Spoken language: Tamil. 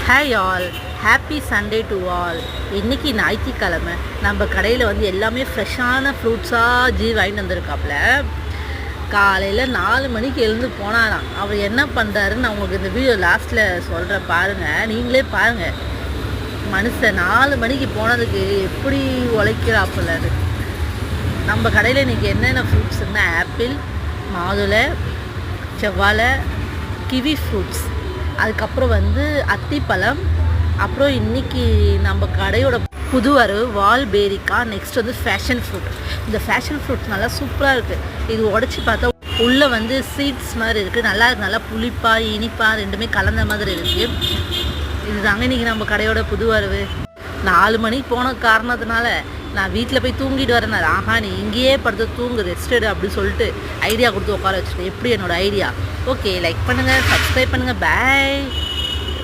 Hi all, happy Sunday to all. இன்றைக்கி ஞாயிற்றுக்கிழமை நம்ம கடையில் வந்து எல்லாமே ஃப்ரெஷ்ஷான ஃப்ரூட்ஸாக வாங்கிட்டு வந்திருக்காப்புல. காலையில் 4 மணிக்கு எழுந்து போனாராம். அவர் என்ன பண்ணுறாருன்னு நான் உங்களுக்கு இந்த வீடியோ லாஸ்ட்டில் சொல்கிறேன், பாருங்கள், நீங்களே பாருங்கள். மனுஷன் 4 மணிக்கு போனதுக்கு எப்படி உழைக்கிறாப்புல. நம்ம கடையில் இன்றைக்கி என்னென்ன ஃப்ரூட்ஸ் இருந்தால் ஆப்பிள், மாதுளை, செவ்வாழை, கிவி ஃப்ரூட்ஸ், அதுக்கப்புறம் வந்து அத்திப்பழம், அப்புறம் இன்றைக்கி நம்ம கடையோட புது வரவு வால்பேரிக்கா. நெக்ஸ்ட் வந்து ஃபேஷன் ஃப்ரூட். இந்த ஃபேஷன் ஃப்ரூட்ஸ் நல்லா சூப்பராக இருக்குது. இது உடச்சி பார்த்தா உள்ளே வந்து சீட்ஸ் மாதிரி இருக்குது. நல்லா இருக்குது, நல்லா புளிப்பாக இனிப்பாக ரெண்டுமே கலந்த மாதிரி இருக்குது. இது தாங்க இன்றைக்கி நம்ம கடையோட புது வரவு. 4 மணிக்கு போன காரணத்தினால நான் வீட்டில் போய் தூங்கிட்டு வரேன். ஆஹா, நீ இங்கேயே படுத்து தூங்கு, ரெஸ்ட் எடு அப்படின்னு சொல்லிட்டு ஐடியா கொடுத்து உட்கார வச்சுட்டேன். எப்படி என்னோடய ஐடியா? ஓகே, லைக் பண்ணுங்கள், சப்ஸ்கிரைப் பண்ணுங்கள், பாய்.